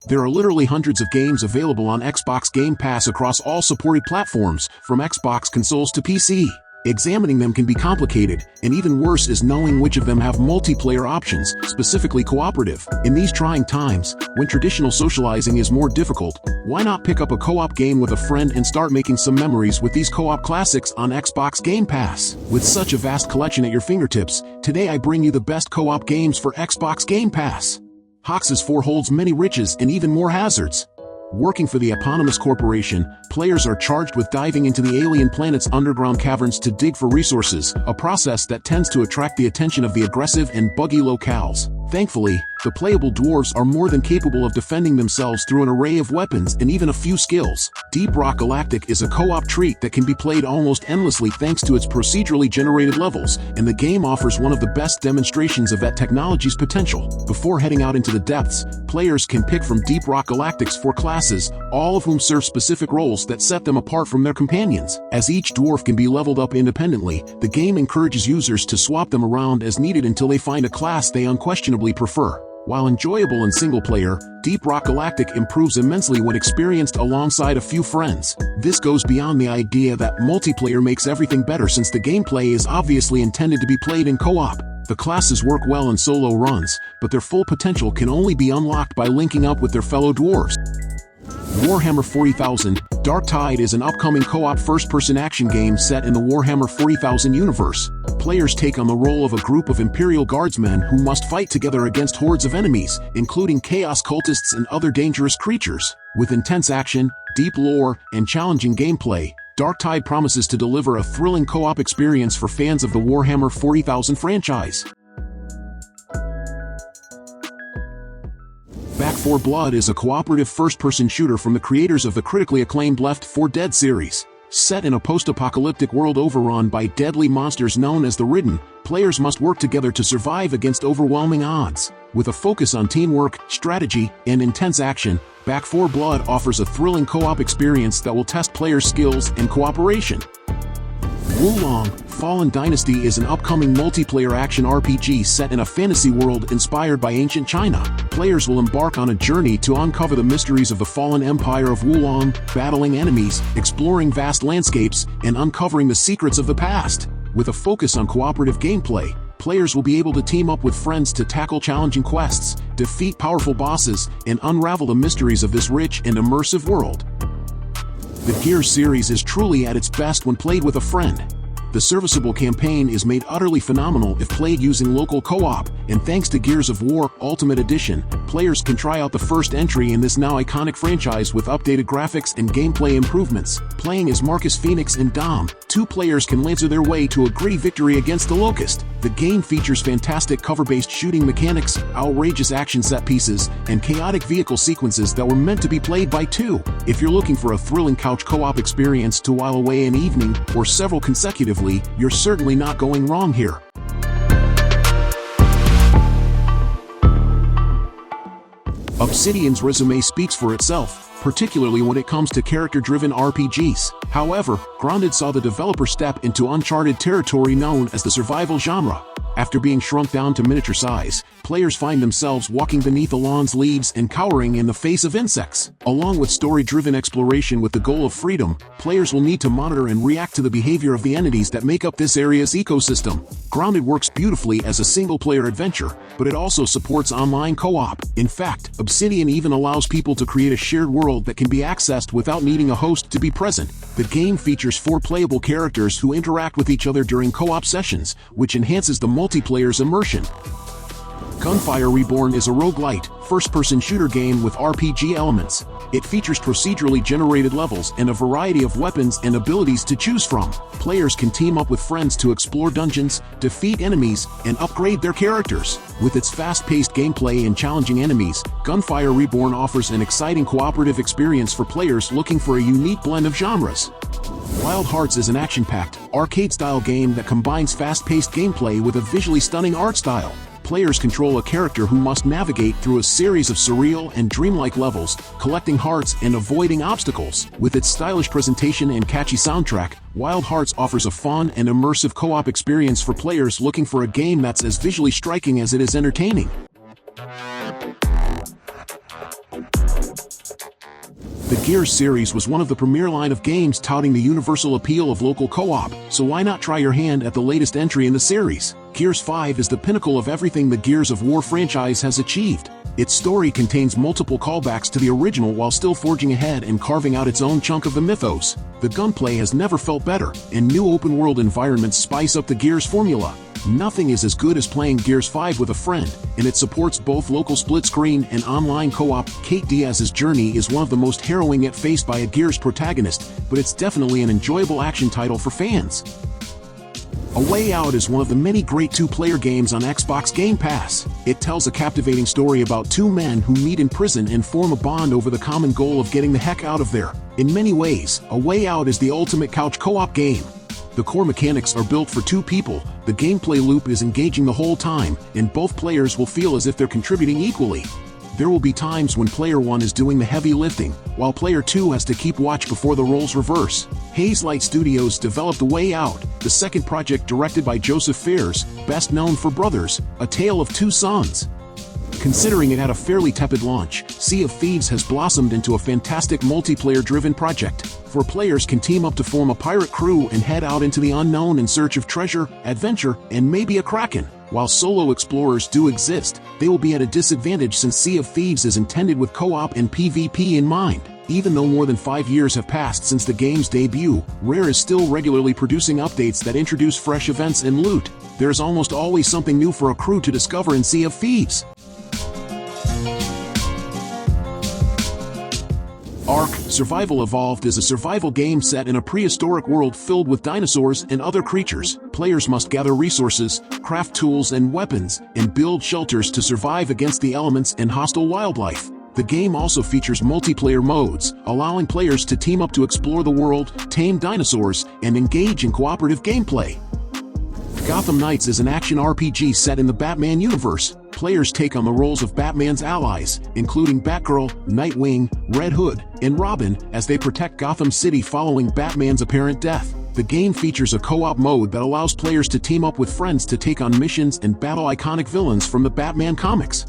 There are literally hundreds of games available on Xbox Game Pass across all supported platforms, from Xbox consoles to PC. Examining them can be complicated, and even worse is knowing which of them have multiplayer options, specifically cooperative. In these trying times, when traditional socializing is more difficult, why not pick up a co-op game with a friend and start making some memories with these co-op classics on Xbox Game Pass? With such a vast collection at your fingertips, today I bring you the best co-op games for Xbox Game Pass. Hox's 4 holds many riches and even more hazards. Working for the eponymous corporation, players are charged with diving into the alien planet's underground caverns to dig for resources, a process that tends to attract the attention of the aggressive and buggy locales. Thankfully, the playable dwarves are more than capable of defending themselves through an array of weapons and even a few skills. Deep Rock Galactic is a co-op treat that can be played almost endlessly thanks to its procedurally generated levels, and the game offers one of the best demonstrations of that technology's potential. Before heading out into the depths, players can pick from Deep Rock Galactic's 4 classes, all of whom serve specific roles that set them apart from their companions. As each dwarf can be leveled up independently, the game encourages users to swap them around as needed until they find a class they unquestionably prefer. While enjoyable in single player, Deep Rock Galactic improves immensely when experienced alongside a few friends. This goes beyond the idea that multiplayer makes everything better, since the gameplay is obviously intended to be played in co-op. The classes work well in solo runs, but their full potential can only be unlocked by linking up with their fellow dwarves. Warhammer 40,000: Darktide is an upcoming co-op first-person action game set in the Warhammer 40,000 universe. Players take on the role of a group of Imperial Guardsmen who must fight together against hordes of enemies, including chaos cultists and other dangerous creatures. With intense action, deep lore, and challenging gameplay, Darktide promises to deliver a thrilling co-op experience for fans of the Warhammer 40,000 franchise. Back 4 Blood is a cooperative first-person shooter from the creators of the critically acclaimed Left 4 Dead series. Set in a post-apocalyptic world overrun by deadly monsters known as the Ridden, players must work together to survive against overwhelming odds. With a focus on teamwork, strategy, and intense action, Back 4 Blood offers a thrilling co-op experience that will test players' skills and cooperation. Wolong: Fallen Dynasty is an upcoming multiplayer action RPG set in a fantasy world inspired by ancient China. Players will embark on a journey to uncover the mysteries of the fallen empire of Wolong, battling enemies, exploring vast landscapes, and uncovering the secrets of the past. With a focus on cooperative gameplay, players will be able to team up with friends to tackle challenging quests, defeat powerful bosses, and unravel the mysteries of this rich and immersive world. The Gears series is truly at its best when played with a friend. The serviceable campaign is made utterly phenomenal if played using local co-op, and thanks to Gears of War Ultimate Edition, players can try out the first entry in this now iconic franchise with updated graphics and gameplay improvements. Playing as Marcus Phoenix and Dom, 2 players can laser their way to a gritty victory against the Locust. The game features fantastic cover-based shooting mechanics, outrageous action set pieces, and chaotic vehicle sequences that were meant to be played by 2. If you're looking for a thrilling couch co-op experience to while away an evening, or several consecutively, you're certainly not going wrong here. Obsidian's resume speaks for itself, particularly when it comes to character-driven RPGs. However, Grounded saw the developer step into uncharted territory known as the survival genre. After being shrunk down to miniature size, players find themselves walking beneath a lawn's leaves and cowering in the face of insects. Along with story-driven exploration with the goal of freedom, players will need to monitor and react to the behavior of the entities that make up this area's ecosystem. Grounded works beautifully as a single-player adventure, but it also supports online co-op. In fact, Obsidian even allows people to create a shared world that can be accessed without needing a host to be present. The game features 4 playable characters who interact with each other during co-op sessions, which enhances the multiplayer's immersion. Gunfire Reborn is a roguelite, first-person shooter game with RPG elements. It features procedurally generated levels and a variety of weapons and abilities to choose from. Players can team up with friends to explore dungeons, defeat enemies, and upgrade their characters. With its fast-paced gameplay and challenging enemies, Gunfire Reborn offers an exciting cooperative experience for players looking for a unique blend of genres. Wild Hearts is an action-packed, arcade-style game that combines fast-paced gameplay with a visually stunning art style. Players control a character who must navigate through a series of surreal and dreamlike levels, collecting hearts and avoiding obstacles. With its stylish presentation and catchy soundtrack, Wild Hearts offers a fun and immersive co-op experience for players looking for a game that's as visually striking as it is entertaining. The Gears series was one of the premier line of games touting the universal appeal of local co-op, so why not try your hand at the latest entry in the series? Gears 5 is the pinnacle of everything the Gears of War franchise has achieved. Its story contains multiple callbacks to the original while still forging ahead and carving out its own chunk of the mythos. The gunplay has never felt better, and new open-world environments spice up the Gears formula. Nothing is as good as playing Gears 5 with a friend, and it supports both local split-screen and online co-op. Kate Diaz's journey is one of the most harrowing yet faced by a Gears protagonist, but it's definitely an enjoyable action title for fans. A Way Out is one of the many great two-player games on Xbox Game Pass. It tells a captivating story about two men who meet in prison and form a bond over the common goal of getting the heck out of there. In many ways, A Way Out is the ultimate couch co-op game. The core mechanics are built for two people, the gameplay loop is engaging the whole time, and both players will feel as if they're contributing equally. There will be times when player 1 is doing the heavy lifting, while player 2 has to keep watch before the roles reverse. Hazelight Studios developed A Way Out, the second project directed by Joseph Fares, best known for Brothers, A Tale of Two Sons. Considering it had a fairly tepid launch, Sea of Thieves has blossomed into a fantastic multiplayer-driven project, where players can team up to form a pirate crew and head out into the unknown in search of treasure, adventure, and maybe a kraken. While solo explorers do exist, they will be at a disadvantage since Sea of Thieves is intended with co-op and PvP in mind. Even though more than 5 years have passed since the game's debut, Rare is still regularly producing updates that introduce fresh events and loot. There's almost always something new for a crew to discover in Sea of Thieves. Ark: Survival Evolved is a survival game set in a prehistoric world filled with dinosaurs and other creatures. Players must gather resources, craft tools and weapons, and build shelters to survive against the elements and hostile wildlife. The game also features multiplayer modes, allowing players to team up to explore the world, tame dinosaurs, and engage in cooperative gameplay. Gotham Knights is an action RPG set in the Batman universe. Players take on the roles of Batman's allies, including Batgirl, Nightwing, Red Hood, and Robin, as they protect Gotham City following Batman's apparent death. The game features a co-op mode that allows players to team up with friends to take on missions and battle iconic villains from the Batman comics.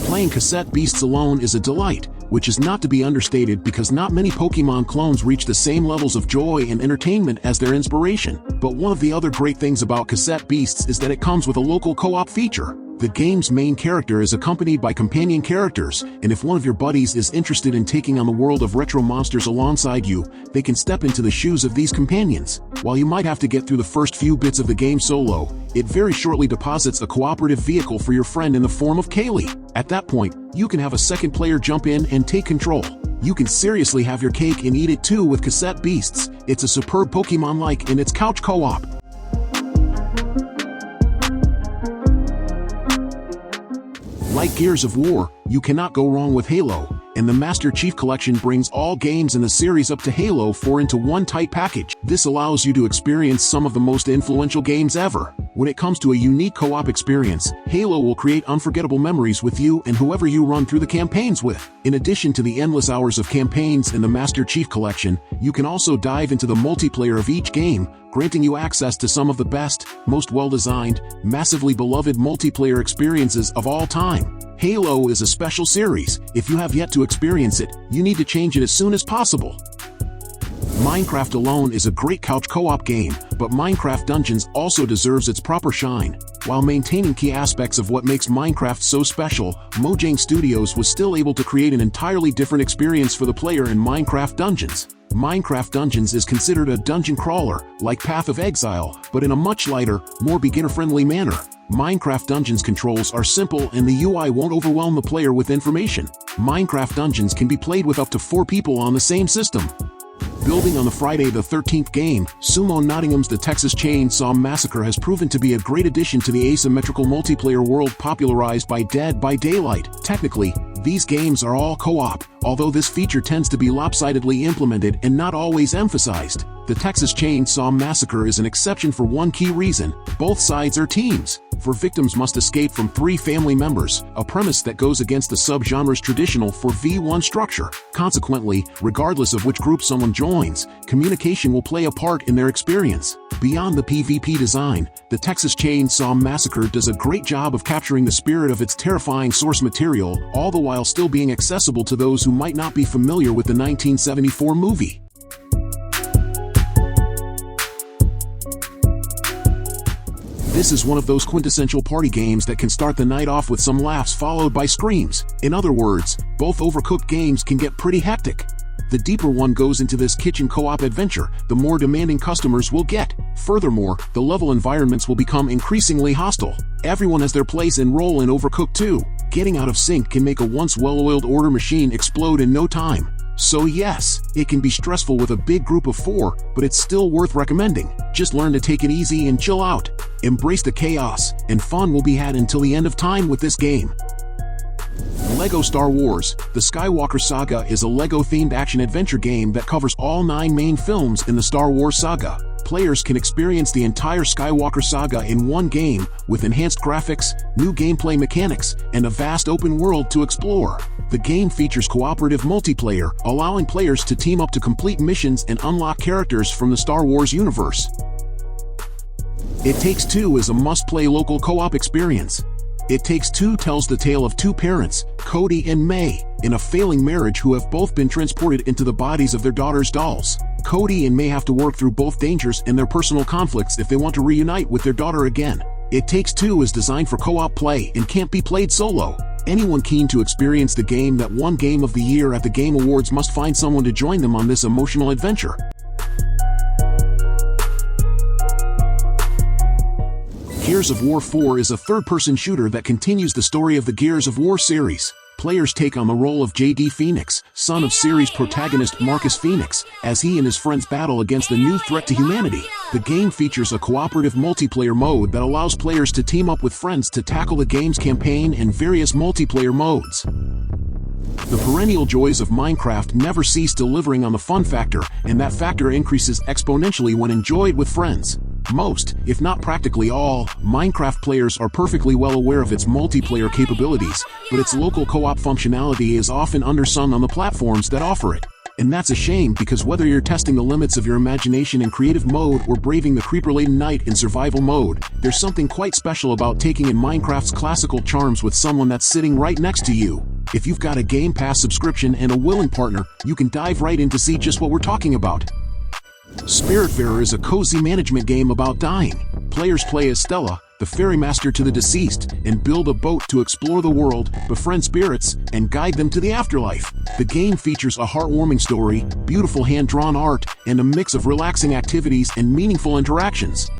Playing Cassette Beasts alone is a delight, which is not to be understated because not many Pokemon clones reach the same levels of joy and entertainment as their inspiration. But one of the other great things about Cassette Beasts is that it comes with a local co-op feature. The game's main character is accompanied by companion characters, and if one of your buddies is interested in taking on the world of retro monsters alongside you, they can step into the shoes of these companions. While you might have to get through the first few bits of the game solo, it very shortly deposits a cooperative vehicle for your friend in the form of Kaylee. At that point, you can have a second player jump in and take control. You can seriously have your cake and eat it too with Cassette Beasts. It's a superb Pokemon-like in its couch co-op. Like Gears of War, you cannot go wrong with Halo, and the Master Chief Collection brings all games in the series up to Halo 4 into one tight package. This allows you to experience some of the most influential games ever. When it comes to a unique co-op experience, Halo will create unforgettable memories with you and whoever you run through the campaigns with. In addition to the endless hours of campaigns in the Master Chief Collection, you can also dive into the multiplayer of each game, granting you access to some of the best, most well-designed, massively beloved multiplayer experiences of all time. Halo is a special series. If you have yet to experience it, you need to change it as soon as possible. Minecraft alone is a great couch co-op game, but Minecraft Dungeons also deserves its proper shine. While maintaining key aspects of what makes Minecraft so special, Mojang Studios was still able to create an entirely different experience for the player in Minecraft Dungeons. Minecraft Dungeons is considered a dungeon crawler, like Path of Exile, but in a much lighter, more beginner-friendly manner. Minecraft Dungeons controls are simple and the UI won't overwhelm the player with information. Minecraft Dungeons can be played with up to 4 people on the same system. Building on the Friday the 13th game, Sumo Nottingham's The Texas Chainsaw Massacre has proven to be a great addition to the asymmetrical multiplayer world popularized by Dead by Daylight. Technically, these games are all co-op, although this feature tends to be lopsidedly implemented and not always emphasized. The Texas Chainsaw Massacre is an exception for one key reason: both sides are teams. for victims must escape from 3 family members, a premise that goes against the subgenre's traditional 4v1 structure. Consequently, regardless of which group someone joins, communication will play a part in their experience. Beyond the PvP design, the Texas Chainsaw Massacre does a great job of capturing the spirit of its terrifying source material, all the while still being accessible to those who might not be familiar with the 1974 movie. This is one of those quintessential party games that can start the night off with some laughs followed by screams. In other words, both Overcooked games can get pretty hectic. The deeper one goes into this kitchen co-op adventure, the more demanding customers will get. Furthermore, the level environments will become increasingly hostile. Everyone has their place and role in Overcooked 2. Getting out of sync can make a once well-oiled order machine explode in no time. So yes, it can be stressful with a big group of 4, but it's still worth recommending. Just learn to take it easy and chill out. Embrace the chaos, and fun will be had until the end of time with this game. LEGO Star Wars: The Skywalker Saga is a LEGO-themed action-adventure game that covers all 9 main films in the Star Wars saga. Players can experience the entire Skywalker saga in one game, with enhanced graphics, new gameplay mechanics, and a vast open world to explore. The game features cooperative multiplayer, allowing players to team up to complete missions and unlock characters from the Star Wars universe. It Takes Two is a must-play local co-op experience. It Takes Two tells the tale of 2 parents, Cody and May, in a failing marriage who have both been transported into the bodies of their daughter's dolls. Cody and May have to work through both dangers and their personal conflicts if they want to reunite with their daughter again. It Takes Two is designed for co-op play and can't be played solo. Anyone keen to experience the game that won Game of the Year at the Game Awards must find someone to join them on this emotional adventure. Gears of War 4 is a third-person shooter that continues the story of the Gears of War series. Players take on the role of J.D. Phoenix, son of series protagonist Marcus Phoenix, as he and his friends battle against a new threat to humanity. The game features a cooperative multiplayer mode that allows players to team up with friends to tackle the game's campaign and various multiplayer modes. The perennial joys of Minecraft never cease delivering on the fun factor, and that factor increases exponentially when enjoyed with friends. Most, if not practically all, Minecraft players are perfectly well aware of its multiplayer capabilities, but its local co-op functionality is often undersung on the platforms that offer it. And that's a shame, because whether you're testing the limits of your imagination in creative mode or braving the creeper-laden night in survival mode, there's something quite special about taking in Minecraft's classical charms with someone that's sitting right next to you. If you've got a Game Pass subscription and a willing partner, you can dive right in to see just what we're talking about. Spiritfarer is a cozy management game about dying. Players play as Stella, the ferrymaster to the deceased, and build a boat to explore the world, befriend spirits, and guide them to the afterlife. The game features a heartwarming story, beautiful hand-drawn art, and a mix of relaxing activities and meaningful interactions.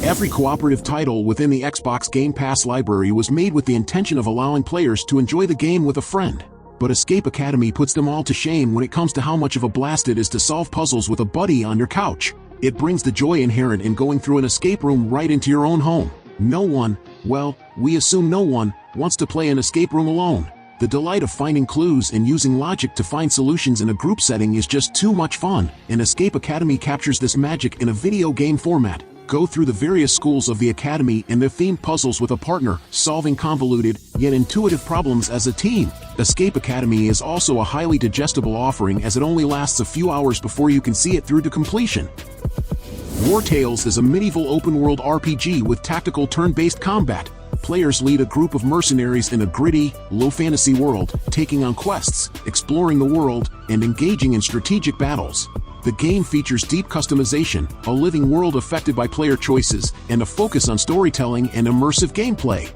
Every cooperative title within the Xbox Game Pass library was made with the intention of allowing players to enjoy the game with a friend. But Escape Academy puts them all to shame when it comes to how much of a blast it is to solve puzzles with a buddy on your couch. It brings the joy inherent in going through an escape room right into your own home. No one, well, we assume no one, wants to play an escape room alone. The delight of finding clues and using logic to find solutions in a group setting is just too much fun, and Escape Academy captures this magic in a video game format. Go through the various schools of the Academy and their themed puzzles with a partner, solving convoluted, yet intuitive problems as a team. Escape Academy is also a highly digestible offering, as it only lasts a few hours before you can see it through to completion. Wartales is a medieval open-world RPG with tactical turn-based combat. Players lead a group of mercenaries in a gritty, low-fantasy world, taking on quests, exploring the world, and engaging in strategic battles. The game features deep customization, a living world affected by player choices, and a focus on storytelling and immersive gameplay.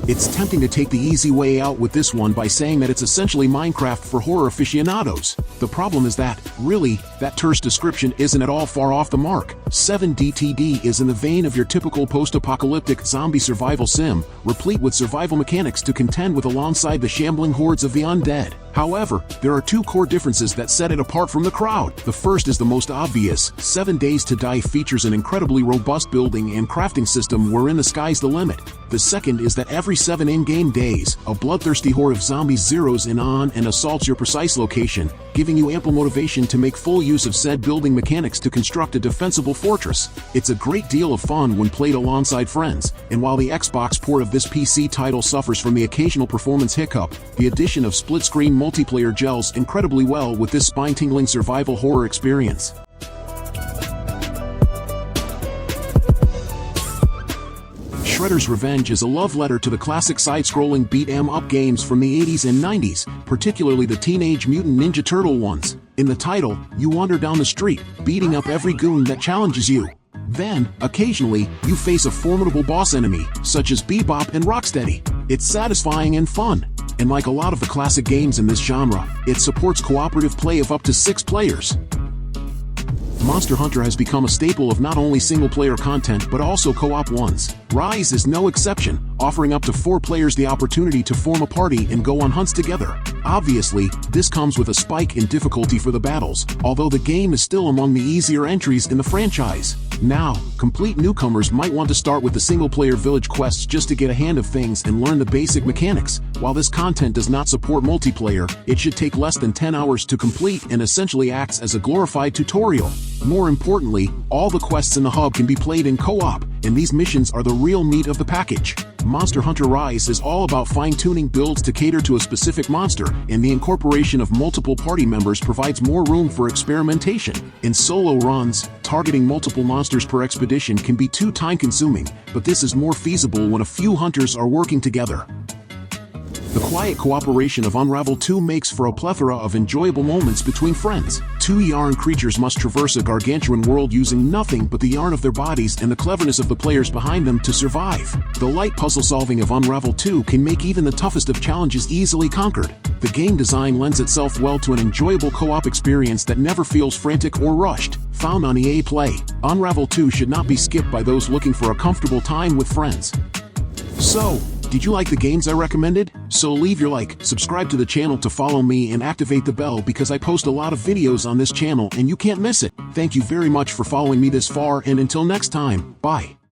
It's tempting to take the easy way out with this one by saying that it's essentially Minecraft for horror aficionados. The problem is that, really, that terse description isn't at all far off the mark. 7DTD is in the vein of your typical post-apocalyptic zombie survival sim, replete with survival mechanics to contend with alongside the shambling hordes of the undead. However, there are two core differences that set it apart from the crowd. The first is the most obvious. 7 Days to Die features an incredibly robust building and crafting system wherein the sky's the limit. The second is that every 7 in-game days, a bloodthirsty horde of zombies zeroes in on and assaults your precise location, giving you ample motivation to make full use of said building mechanics to construct a defensible fortress. It's a great deal of fun when played alongside friends, and while the Xbox port of this PC title suffers from the occasional performance hiccup, the addition of split-screen multiplayer gels incredibly well with this spine-tingling survival horror experience. Shredder's Revenge is a love letter to the classic side-scrolling beat-em-up games from the 80s and 90s, particularly the Teenage Mutant Ninja Turtle ones. In the title, you wander down the street, beating up every goon that challenges you. Then, occasionally, you face a formidable boss enemy, such as Bebop and Rocksteady. It's satisfying and fun. And like a lot of the classic games in this genre, it supports cooperative play of up to 6 players. Monster Hunter has become a staple of not only single-player content but also co-op ones. Rise is no exception, offering up to 4 players the opportunity to form a party and go on hunts together. Obviously, this comes with a spike in difficulty for the battles, although the game is still among the easier entries in the franchise. Now, complete newcomers might want to start with the single-player village quests just to get a hand of things and learn the basic mechanics. While this content does not support multiplayer, it should take less than 10 hours to complete and essentially acts as a glorified tutorial. More importantly, all the quests in the hub can be played in co-op, and these missions are the real meat of the package. Monster Hunter Rise is all about fine-tuning builds to cater to a specific monster, and the incorporation of multiple party members provides more room for experimentation. In solo runs, targeting multiple monsters per expedition can be too time-consuming, but this is more feasible when a few hunters are working together. The quiet cooperation of Unravel 2 makes for a plethora of enjoyable moments between friends. 2 yarn creatures must traverse a gargantuan world using nothing but the yarn of their bodies and the cleverness of the players behind them to survive. The light puzzle solving of Unravel 2 can make even the toughest of challenges easily conquered. The game design lends itself well to an enjoyable co-op experience that never feels frantic or rushed. Found on EA Play, Unravel 2 should not be skipped by those looking for a comfortable time with friends. So, did you like the games I recommended? So leave your like, subscribe to the channel to follow me and activate the bell because I post a lot of videos on this channel and you can't miss it. Thank you very much for following me this far and until next time, bye.